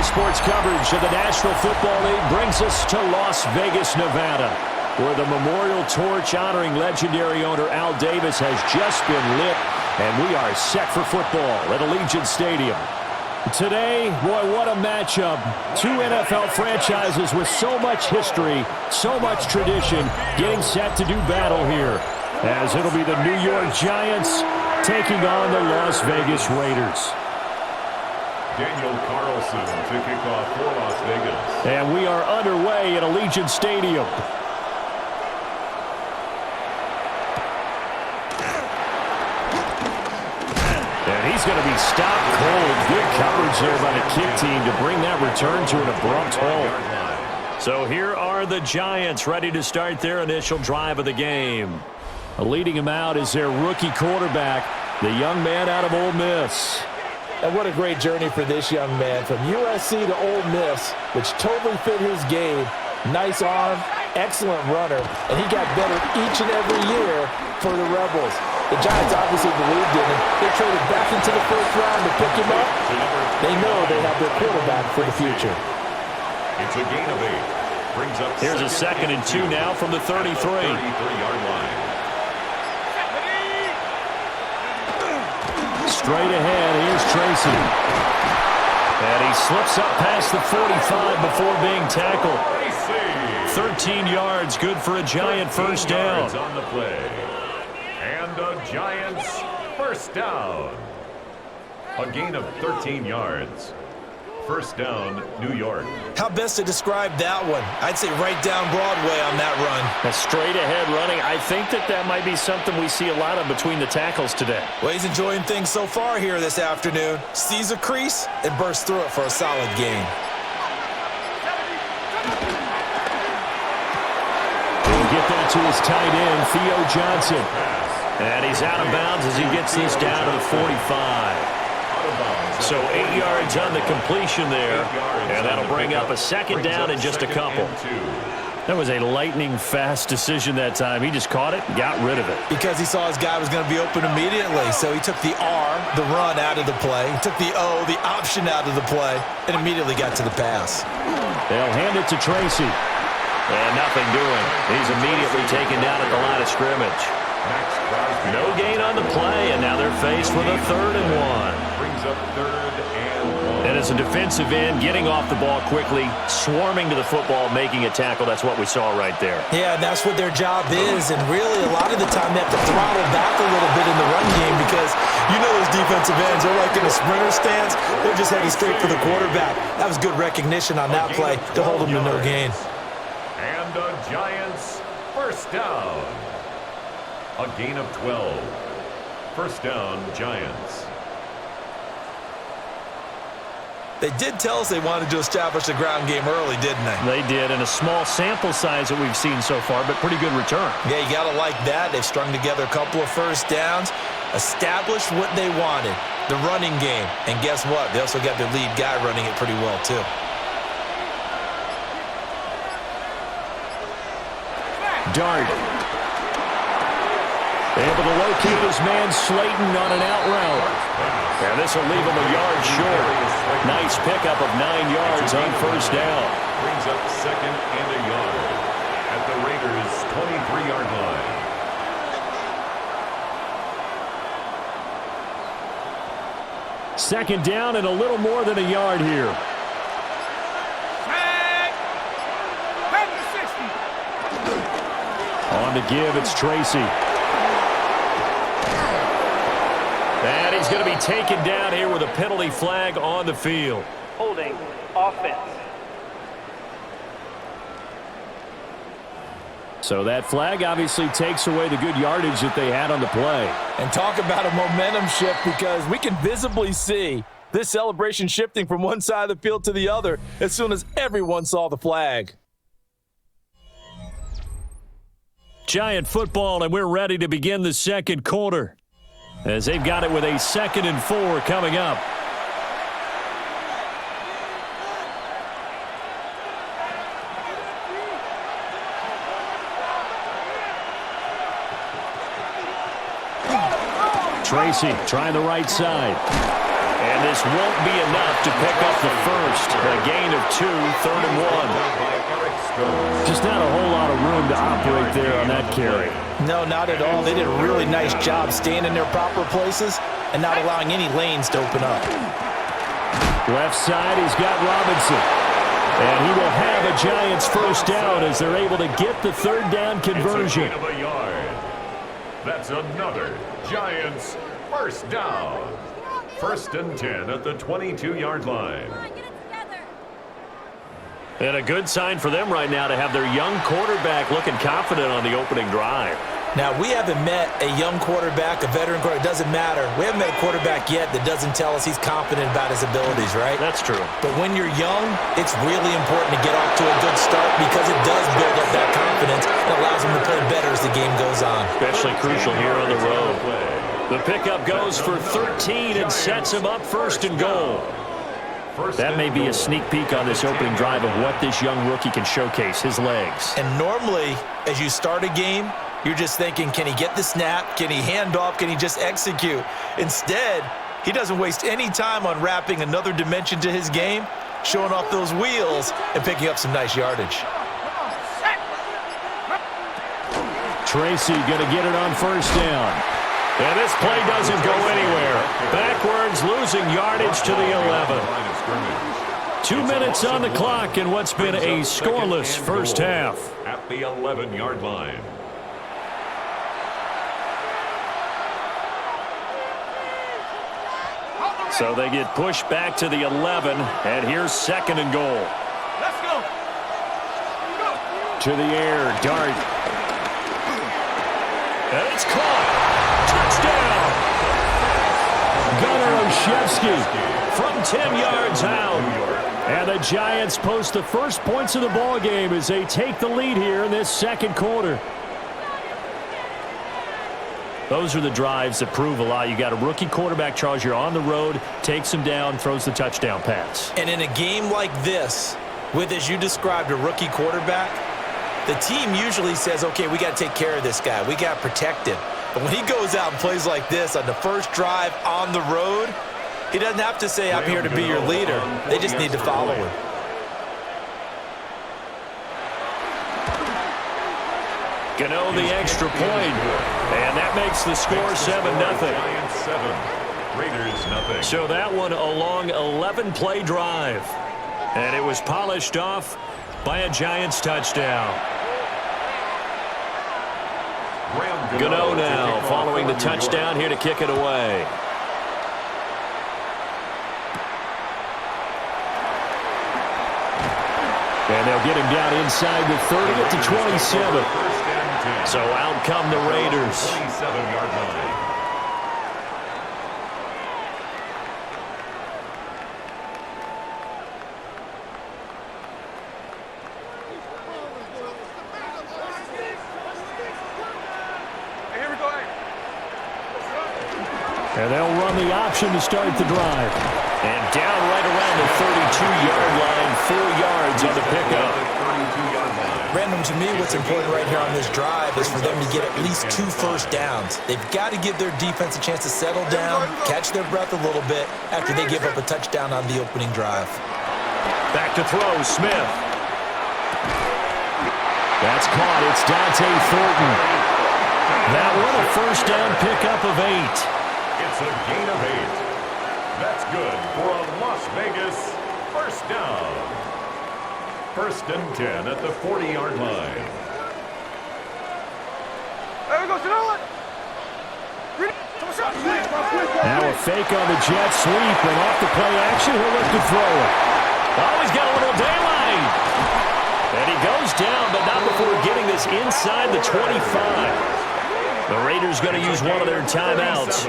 Today's sports coverage of the National Football League brings us to Las Vegas, Nevada, where the memorial torch honoring legendary owner Al Davis has just been lit, and we are set for football at Allegiant Stadium. Today, boy, what a matchup. Two NFL franchises with so much history, so much tradition, getting set to do battle here, as it'll be the New York Giants taking on the Las Vegas Raiders. Daniel Carlson to kick off for Las Vegas. And we are underway at Allegiant Stadium. And he's going to be stopped cold. Good coverage there by the kick team to bring that return to an abrupt halt. So here are the Giants ready to start their initial drive of the game. Leading him out is their rookie quarterback, the young man out of Ole Miss. And what a great journey for this young man. From USC to Ole Miss, which totally fit his game. Nice arm, excellent runner, and he got better each and every year for the Rebels. The Giants obviously believed in him. They traded back into the first round to pick him up. They know they have their quarterback for the future. It's a gain of 8. Brings up Here's a 2nd and 2 now from the 33. 33-yard line. Straight ahead, here's Tracy. And he slips up past the 45 before being tackled. 13 yards, good for a Giant first down. On the play. And the Giants first down. A gain of 13 yards. First down, New York. How best to describe that one? I'd say right down Broadway on that run. A straight ahead running. I think that might be something we see a lot of between the tackles today. Well, he's enjoying things so far here this afternoon. Sees a crease and bursts through it for a solid gain. He'll get that to his tight end, Theo Johnson. And he's out of bounds as he gets this down to the 45. So 8 yards on the completion there, and that'll bring up a second down in just a couple. That was a lightning-fast decision that time. He just caught it and got rid of it. Because he saw his guy was going to be open immediately, so he took the R, the run, out of the play. He took the O, the option, out of the play, and immediately got to the pass. They'll hand it to Tracy. And nothing doing. He's immediately taken down at the line of scrimmage. No gain on the play, and now they're faced with a 3rd and 1. Brings up 3rd and 1. And as a defensive end, getting off the ball quickly, swarming to the football, making a tackle. That's what we saw right there. Yeah, and that's what their job is. And really, a lot of the time, they have to throttle back a little bit in the run game because you know those defensive ends, they're like in a sprinter stance. They're just heading straight for the quarterback. That was good recognition on that play to hold them to no gain. And the Giants first down. A gain of 12. First down, Giants. They did tell us they wanted to establish a ground game early, didn't they? They did, and a small sample size that we've seen so far, but pretty good return. Yeah, you got to like that. They've strung together a couple of first downs, established what they wanted, the running game. And guess what? They also got their lead guy running it pretty well, too. Dart. Able to locate his man Slayton on an out route. And this will leave him a yard short. Nice pickup of 9 yards on first down. Brings up 2nd and a yard at the Raiders' 23-yard line. Second down and a little more than a yard here. On to give, it's Tracy. And he's going to be taken down here with a penalty flag on the field. Holding offense. So that flag obviously takes away the good yardage that they had on the play. And talk about a momentum shift, because we can visibly see this celebration shifting from one side of the field to the other as soon as everyone saw the flag. Giant football, and we're ready to begin the second quarter, as they've got it with a 2nd and 4 coming up. Tracy trying the right side. And this won't be enough to pick up the first. first. A gain of 2, 3rd and 1. Just not a whole lot of room to operate there on that carry. No, not at all. They did a really nice job staying in their proper places and not allowing any lanes to open up. Left side, he's got Robinson. And he will have a Giants first down as they're able to get the 3rd down conversion. It's a gain of a yard. That's another Giants first down. 1st and 10 at the 22-yard line. And a good sign for them right now to have their young quarterback looking confident on the opening drive. Now, we haven't met a young quarterback, a veteran quarterback. It doesn't matter. We haven't met a quarterback yet that doesn't tell us he's confident about his abilities, right? That's true. But when you're young, it's really important to get off to a good start because it does build up that confidence and allows him to play better as the game goes on. Especially crucial here on the road. The pickup goes for 13 and sets him up 1st and goal. That may be a sneak peek on this opening drive of what this young rookie can showcase, his legs. And normally, as you start a game, you're just thinking, can he get the snap? Can he hand off? Can he just execute? Instead, he doesn't waste any time on wrapping another dimension to his game, showing off those wheels, and picking up some nice yardage. Tracy going to get it on 1st down. And this play doesn't go anywhere. Backwards, losing yardage to the 11. 2 minutes on the clock in what's been a scoreless first half. At the 11-yard line. So they get pushed back to the 11, and here's 2nd and goal. Let's go. To the air, Dart. And it's caught. Touchdown. Gunnar Olszewski from 10 yards out. And the Giants post the first points of the ball game as they take the lead here in this 2nd quarter. Those are the drives that prove a lot. You got a rookie quarterback, Charles. You're on the road, takes him down, throws the touchdown pass. And in a game like this, with, as you described, a rookie quarterback, the team usually says, okay, we got to take care of this guy. We got to protect him. But when he goes out and plays like this on the first drive on the road, he doesn't have to say, I'm here to be your leader. They just need to follow him. Gano the extra point, and that makes the score 7-0. Giants 7, Raiders nothing. So that one a long 11-play drive, and it was polished off by a Giants touchdown. Gano now following the touchdown here to kick it away. And they'll get him down inside the 30 at the 27. So out come the Raiders. 27-yard line. And they'll run the option to start the drive. And down right around the 32-yard line, 4 yards on the pickup. Brandon, to me, what's important right here on this drive is for them to get at least 2 first downs. They've got to give their defense a chance to settle down, catch their breath a little bit after they give up a touchdown on the opening drive. Back to throw, Smith. That's caught. It's Dante Thornton. That one a first down pickup of 8. It's a gain of 8. That's good for a Las Vegas first down. 1st and 10 at the 40-yard line. There we go, Now a fake on the jet sweep, and off the play action, he'll look to throw it. Oh, he's got a little daylight. And he goes down, but not before getting this inside the 25. The Raiders going to use one of their timeouts,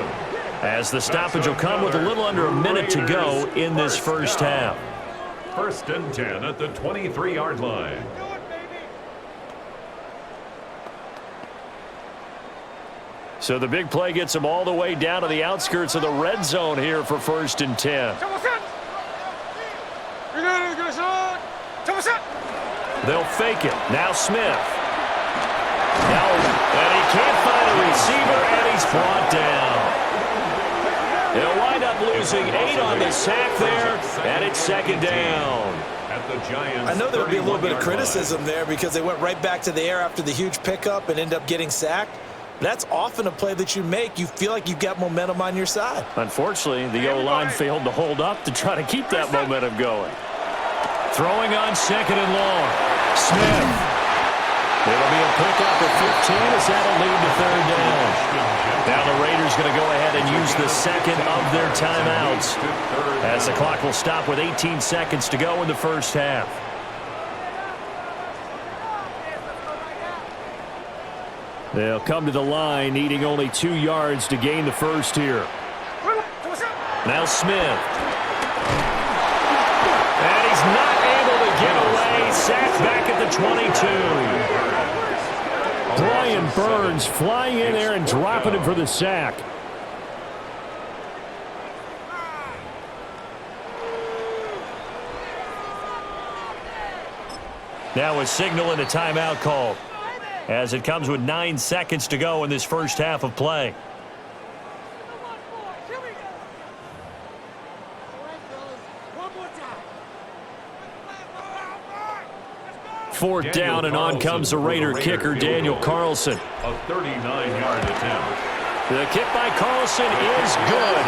as the stoppage will come with a little under a minute to go in this first half. 1st and 10 at the 23-yard line. So the big play gets them all the way down to the outskirts of the red zone here for 1st and 10. They'll fake it. Now Smith. No, and he can't find a receiver, and he's brought down. He'll wind up losing losing 8 on the sack there, and it's second down. At the Giants, I know there would be a little bit of criticism there because they went right back to the air after the huge pickup and ended up getting sacked. That's often a play that you make. You feel like you've got momentum on your side. Unfortunately, the O-line failed to hold up to try to keep that momentum going. Throwing on second and long. Smith. It'll be a pickup at 15 as that'll lead to third down. Now the Raiders going to go ahead and use the second of their timeouts as the clock will stop with 18 seconds to go in the first half. They'll come to the line needing only 2 yards to gain the first here. Now Smith. And he's not able to get away. Sacked back at the 22. Brian Burns flying in there and dropping him for the sack. Now a signal and a timeout call as it comes with 9 seconds to go in this first half of play. Fourth down, and on comes the Raider kicker, Daniel Carlson. A 39-yard attempt. The kick by Carlson is good.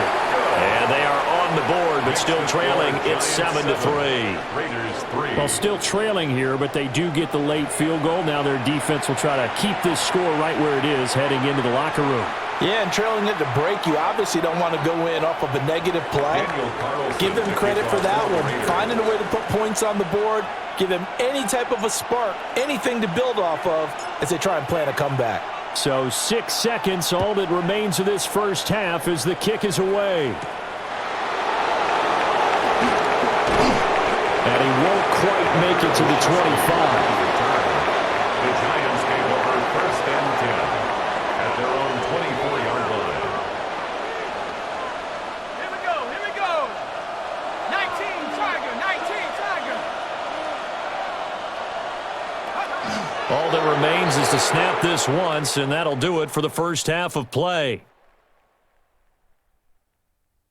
And they are on the board, but still trailing. It's 7-3. Raiders 3. Well, still trailing here, but they do get the late field goal. Now their defense will try to keep this score right where it is heading into the locker room. Yeah, and trailing it to break, you obviously don't want to go in off of a negative play. Give them credit for that one. Finding a way to put points on the board, give them any type of a spark, anything to build off of as they try and plan a comeback. So 6 seconds, all that remains of this first half as the kick is away. And he won't quite make it to the 25. The Giants gave over first and 10 at their own 24-yard line. Here we go, here we go. 19 Tiger, 19 Tiger. All that remains is to snap this once, and that'll do it for the first half of play.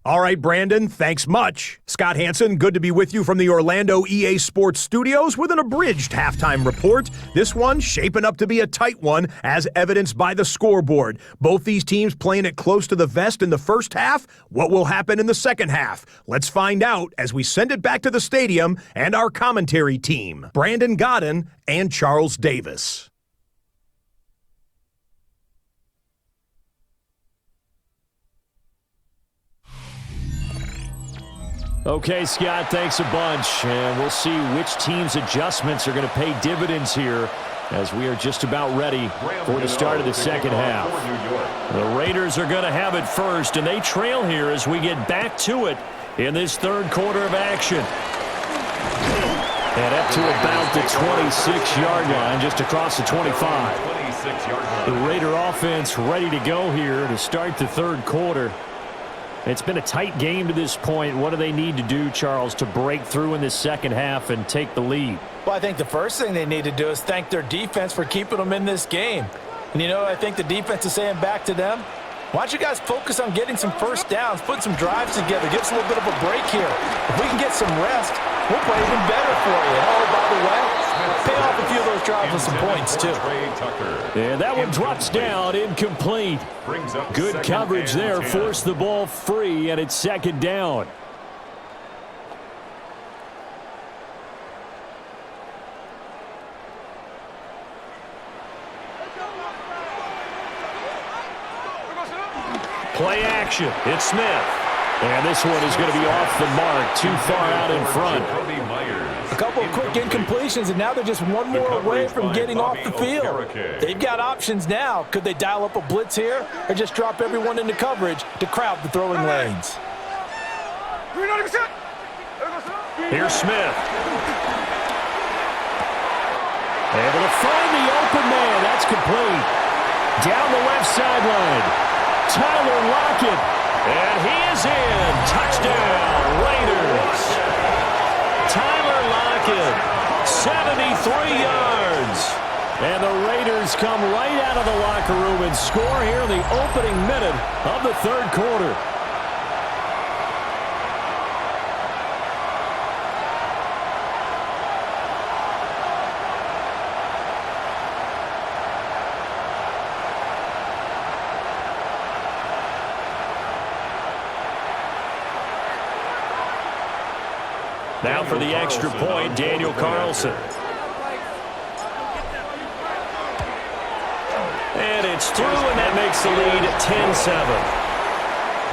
All right, Brandon, thanks much. Scott Hanson, good to be with you from the Orlando EA Sports Studios with an abridged halftime report. This one shaping up to be a tight one, as evidenced by the scoreboard. Both these teams playing it close to the vest in the first half. What will happen in the second half? Let's find out as we send it back to the stadium and our commentary team, Brandon Godden and Charles Davis. Okay, Scott, thanks a bunch. And we'll see which team's adjustments are going to pay dividends here as we are just about ready for the start of the second half. The Raiders are going to have it first, and they trail here as we get back to it in this third quarter of action. And up to about the 26-yard line, just across the 25. The Raider offense ready to go here to start the third quarter. It's been a tight game to this point. What do they need to do, Charles, to break through in this second half and take the lead? Well, I think the first thing they need to do is thank their defense for keeping them in this game. And, you know, I think the defense is saying back to them, why don't you guys focus on getting some first downs, put some drives together, give us a little bit of a break here. If we can get some rest, we'll play even better for you. And, oh, by the way, pay off a few of those drives with some points, too. And that one drops down, incomplete. Good coverage there, forced the ball free, and it's second down. Play action. It's Smith. And this one is going to be off the mark, too far out in front. A couple of quick incompletions, and now they're just one more away from getting off the field. They've got options now. Could they dial up a blitz here or just drop everyone into coverage to crowd the throwing lanes? Here's Smith. Able to find the open man. That's complete. Down the left sideline. Tyler Lockett. And he is in. Touchdown, Raiders. Tyler Lockett, 73 yards. And the Raiders come right out of the locker room and score here in the opening minute of the third quarter. Now for the extra point, Daniel Carlson. And it's through, and that makes the lead 10-7.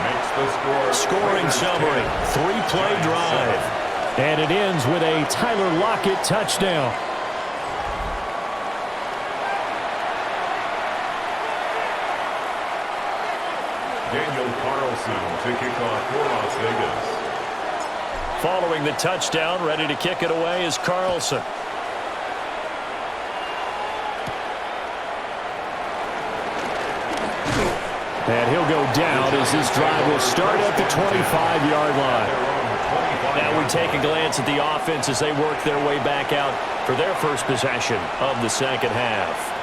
Makes the Scoring summary, 3-play drive. And it ends with a Tyler Lockett touchdown. Daniel Carlson to kick off for Las Vegas. Following the touchdown, ready to kick it away is Carlson. And he'll go down as this drive will start at the 25-yard line. Now we take a glance at the offense as they work their way back out for their first possession of the second half.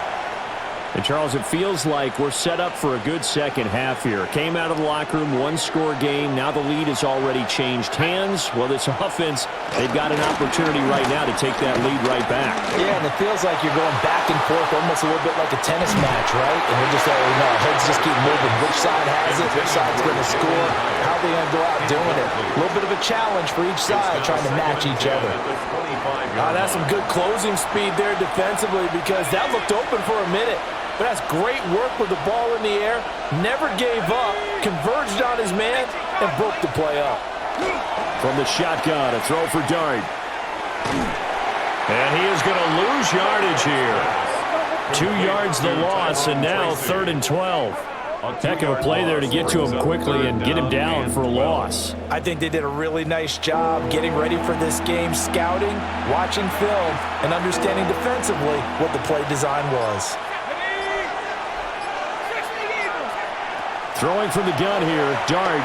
And, Charles, it feels like we're set up for a good second half here. Came out of the locker room, one-score game. Now the lead has already changed hands. Well, this offense, they've got an opportunity right now to take that lead right back. Yeah, and it feels like you're going back and forth almost a little bit like a tennis match, right? And we're just our heads just keep moving. Which side has it? Which side's going to score? How are they going to go out doing it? A little bit of a challenge for each side trying to match each other. That's some good closing speed there defensively because that looked open for a minute. But that's great work with the ball in the air. Never gave up, converged on his man, and broke the play up. From the shotgun, a throw for Dart. And he is going to lose yardage here. 2 yards the loss, and now 3rd and 12. Heck of a play there to get to him quickly and get him down for a loss. I think they did a really nice job getting ready for this game, scouting, watching film, and understanding defensively what the play design was. Throwing from the gun here, Dart.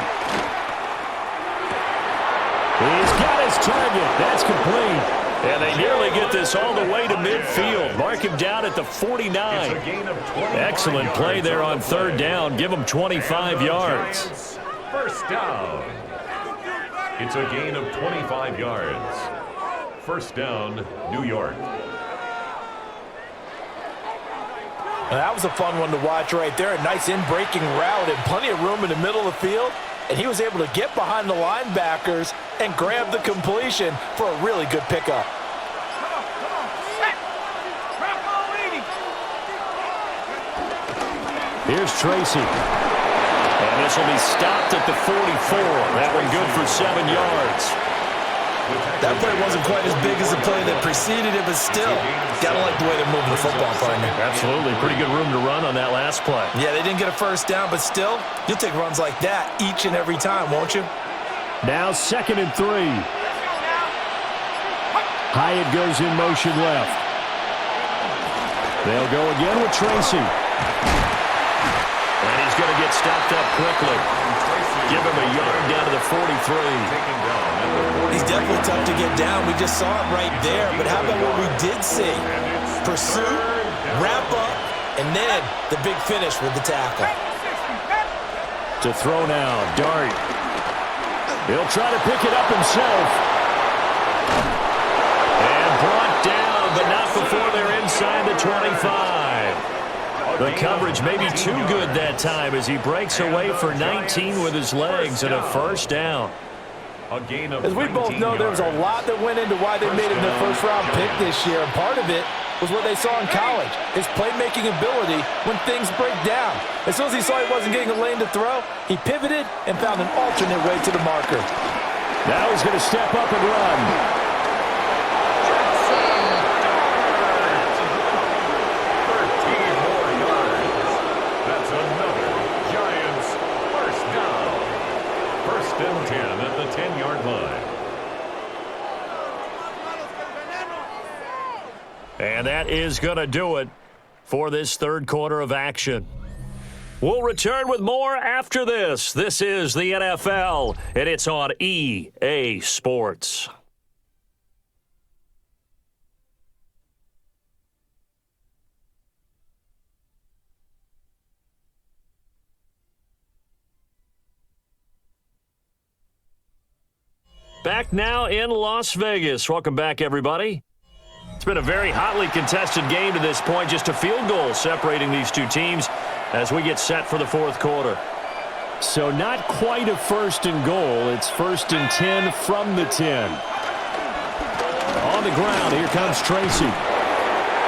He's got his target. That's complete. And they nearly get this all the way to midfield. Mark him down at the 49. Excellent play there on 3rd down. Give him 25 yards. First down. It's a gain of 25 yards. First down, New York. That was a fun one to watch right there. A nice in-breaking route and plenty of room in the middle of the field. And he was able to get behind the linebackers and grab the completion for a really good pickup. Here's Tracy. And this will be stopped at the 44. That one good for 7 yards. That play wasn't quite as big as the play that preceded it, but still, gotta like the way they're moving the football, partner. Absolutely. Pretty good room to run on that last play. Yeah, they didn't get a first down, but still, you'll take runs like that each and every time, won't you? Now 2nd and 3. Hyatt goes in motion left. They'll go again with Tracy. And he's going to get stopped up quickly. Give him a yard down to the 43. He's definitely tough to get down. We just saw it right there. But how about what we did see? Pursuit, wrap up, and then the big finish with the tackle. To throw now, Dart. He'll try to pick it up himself. And brought down, but not before they're inside the 25. The coverage may be too good that time as he breaks away for 19 with his legs and a first down. As we both know, there was a lot that went into why they made him their first-round pick this year, and part of it was what they saw in college, his playmaking ability when things break down. As soon as he saw he wasn't getting a lane to throw, he pivoted and found an alternate way to the marker. Now he's going to step up and run. That's another Giants first down. 1st and 10 at the 10-yard line. And that is going to do it for this 3rd quarter of action. We'll return with more after this. This is the NFL, and it's on EA Sports. Back now in Las Vegas. Welcome back, everybody. It's been a very hotly contested game to this point. Just a field goal separating these two teams as we get set for the 4th quarter. So not quite a 1st and goal. It's 1st and 10 from the 10. on the ground. Here comes Tracy.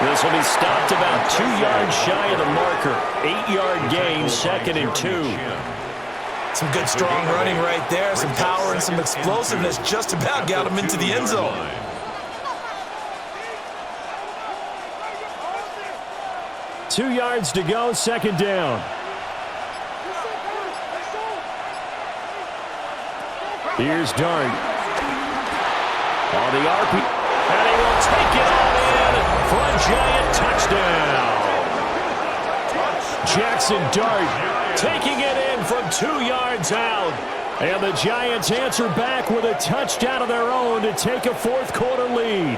This will be stopped about 2 yards shy of the marker. 8-yard gain, 2nd and 2. Some good strong running right there. Some power and some explosiveness just about got him into the end zone. Two yards to go, 2nd down. Here's Dart. On the RP. And he will take it all in for a Giant touchdown. Jackson Dart taking it in from 2 yards out. And the Giants answer back with a touchdown of their own to take a 4th quarter lead.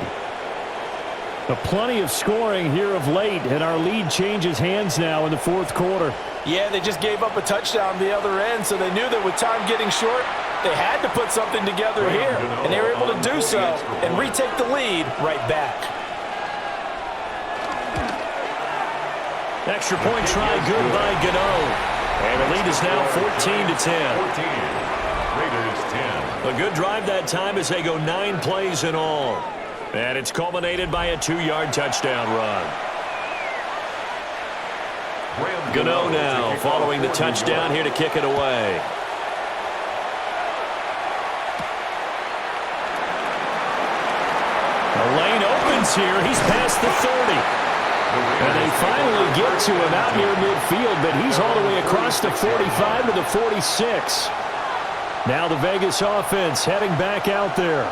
Plenty of scoring here of late, and our lead changes hands now in the 4th quarter. Yeah, they just gave up a touchdown the other end, so they knew that with time getting short, they had to put something together here, and they were able to do so and retake the lead right back. Extra point try good by Gano. And the lead is now 14-10. 14. Raiders 10. A good drive that time as they go 9 plays in all. And it's culminated by a 2-yard touchdown run. Gano now following the touchdown here to kick it away. The lane opens here. He's past the 30. And they finally get to him out near midfield, but he's all the way across the 45 to the 46. Now the Vegas offense heading back out there.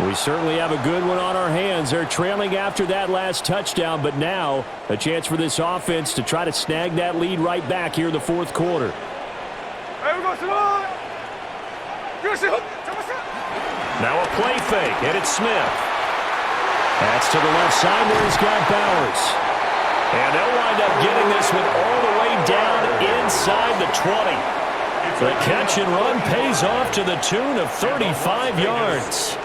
We certainly have a good one on our hands. They're trailing after that last touchdown, but now a chance for this offense to try to snag that lead right back here in the 4th quarter. Now a play fake, and it's Smith. That's to the left side where he's got Bowers. And they'll wind up getting this one all the way down inside the 20. The catch and run pays off to the tune of 35 yards.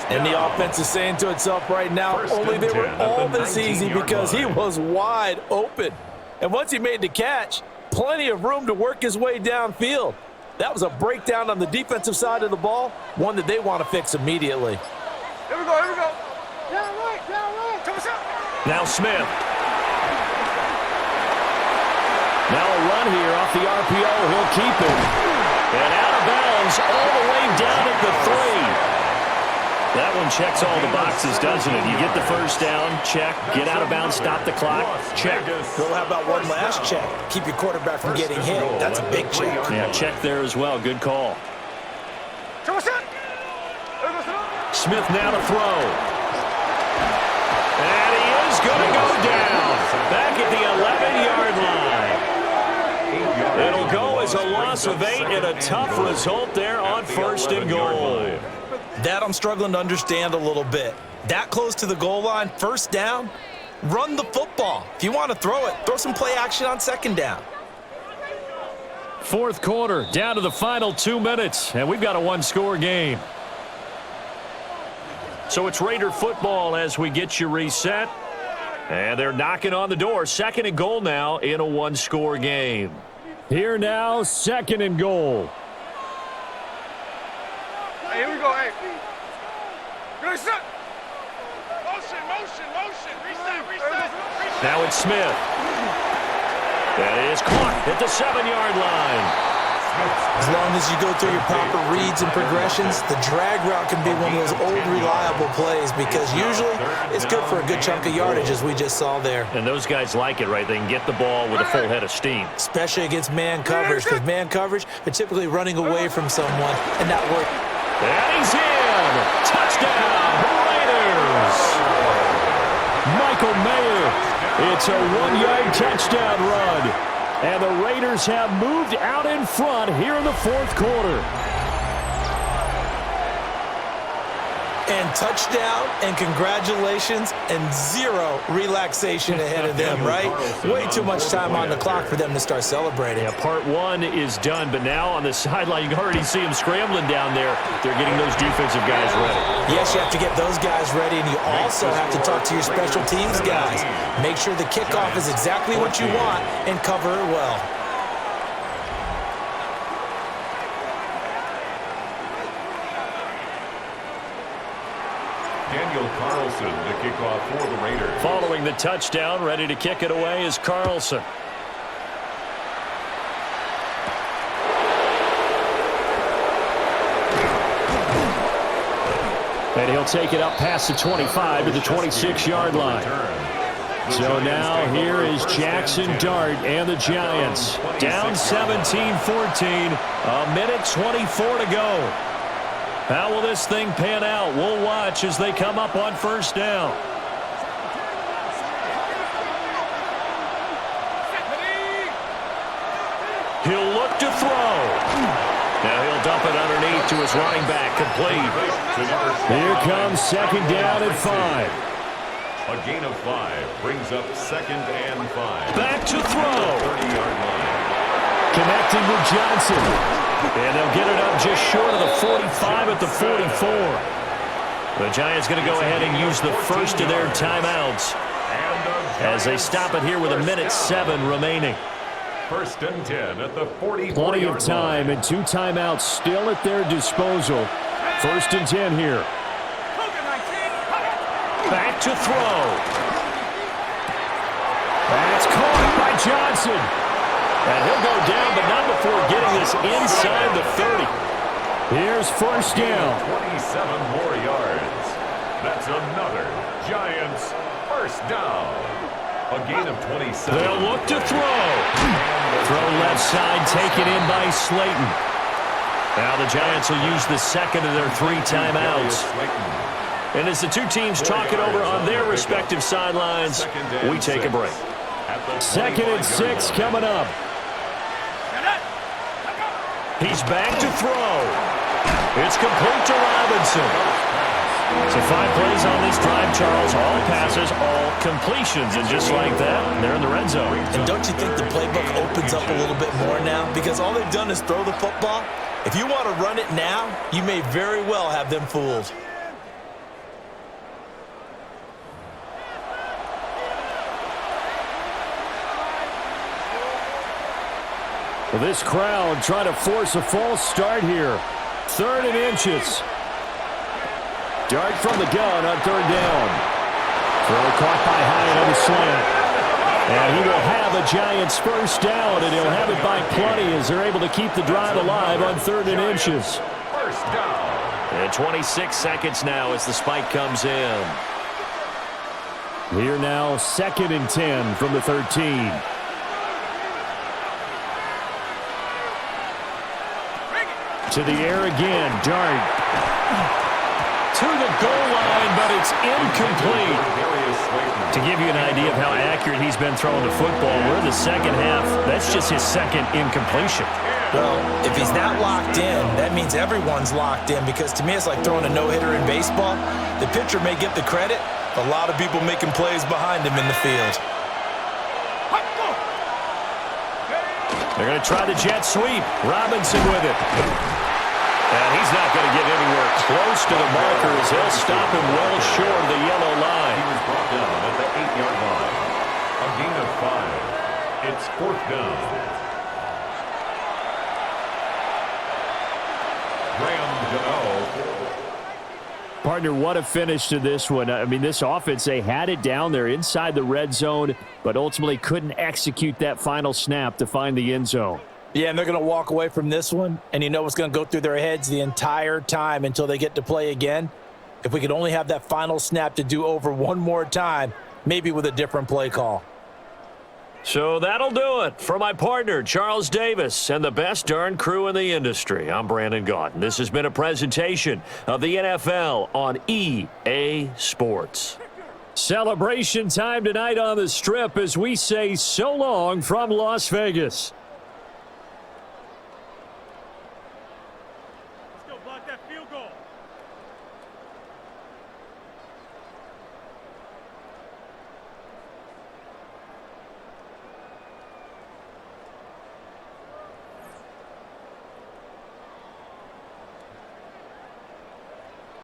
And the offense is saying to itself right now, only they were all this easy because he was wide open. And once he made the catch, plenty of room to work his way downfield. That was a breakdown on the defensive side of the ball, one that they want to fix immediately. Here we go, here we go. Down right, down right. Come on. Now Smith. Now a run here off the RPO. He'll keep it. And out of bounds all the way down at the 3. That one checks all the boxes, doesn't it? You get the first down, check. Get out of bounds, stop the clock, check. Well, how about one last check? Keep your quarterback from getting hit. That's a big check. Yeah, check there as well. Good call. Smith now to throw. And he is going to go down. Back at the 11-yard line. It'll go as a loss of 8 and a tough result there on 1st and goal. That I'm struggling to understand a little bit. That close to the goal line, 1st down, run the football. If you want to throw it, throw some play action on 2nd down. 4th quarter, down to the final 2 minutes, and we've got a 1-score game. So it's Raider football as we get you reset. And they're knocking on the door. 2nd and goal now in a 1-score game. Here now, 2nd and goal. Hey, here we go, hey. Reset. Motion, motion, motion. Reset, reset. Now it's Smith. That is caught at the 7-yard line. As long as you go through your proper reads and progressions, the drag route can be one of those old reliable plays because usually it's good for a good chunk of yardage as we just saw there. And those guys like it, right? They can get the ball with a full head of steam. Especially against man coverage because man coverage, they're typically running away from someone and not working. And he's in! Touchdown, Raiders! Michael Mayer. It's a 1-yard touchdown run. And the Raiders have moved out in front here in the 4th quarter. And touchdown, and congratulations, and 0 relaxation ahead of them, right? Way too much time on the clock for them to start celebrating. Yeah, part 1 is done, but now on the sideline, you can already see them scrambling down there. They're getting those defensive guys ready. Yes, you have to get those guys ready, and you also have to talk to your special teams guys. Make sure the kickoff is exactly what you want and cover it well. Daniel Carlson to kick off for the Raiders. Following the touchdown, ready to kick it away is Carlson. And he'll take it up past the 25 to the 26-yard line. So now here is Jackson Dart and the Giants. Down 17-14, a minute 24 to go. How will this thing pan out? We'll watch as they come up on first down. He'll look to throw. Now he'll dump it underneath to his running back, complete. Here comes second down and 5. A gain of 5 brings up second and 5. Back to throw. 30-yard line. Connecting with Johnson. And they'll get it up just short of the 45 at the 44. The Giants going to go ahead and use the first of their timeouts as they stop it here with a minute 7 remaining. First and 10 at the 44-yard line. Plenty of time and 2 timeouts still at their disposal. First and 10 here. Back to throw. That's caught by Johnson. And he'll go down, but not before getting this inside the 30. Here's first down. 27 more yards. That's another Giants first down. A gain of 27. They'll look to throw. Throw left side, taken in by Slayton. Now the Giants will use the second of their 3 timeouts. And as the two teams talk it over on their respective sidelines, we take a break. Second and 6 coming up. He's back to throw. It's complete to Robinson. So 5 plays on this drive, Charles. All passes, all completions. And just like that, they're in the red zone. And don't you think the playbook opens up a little bit more now? Because all they've done is throw the football. If you want to run it now, you may very well have them fooled. Well, this crowd trying to force a false start here. 3rd and inches. Dart from the gun on 3rd down. Throw caught by Hyatt on the slant. And he will have a Giants first down, and he'll have it by plenty as they're able to keep the drive alive on 3rd and inches. First down. And 26 seconds now as the spike comes in. Here now, 2nd and 10 from the 13. To the air again, Dart. To the goal line, but it's incomplete. To give you an idea of how accurate he's been throwing the football, we're in the second half. That's just his second incompletion. Well, if he's not locked in, that means everyone's locked in, because to me it's like throwing a no-hitter in baseball. The pitcher may get the credit, but a lot of people making plays behind him in the field. They're going to try the jet sweep. Robinson with it. And he's not going to get anywhere close to the marker as he'll stop him well short of the yellow line. He was brought down at the 8-yard line. A gain of 5. It's 4th down. Graham Gano. Partner, what a finish to this one. I mean, this offense, they had it down there inside the red zone, but ultimately couldn't execute that final snap to find the end zone. Yeah, and they're going to walk away from this one, and you know what's going to go through their heads the entire time until they get to play again. If we could only have that final snap to do over one more time, maybe with a different play call. So that'll do it for my partner, Charles Davis, and the best darn crew in the industry. I'm Brandon Gaudin. This has been a presentation of the NFL on EA Sports. Celebration time tonight on the Strip as we say so long from Las Vegas.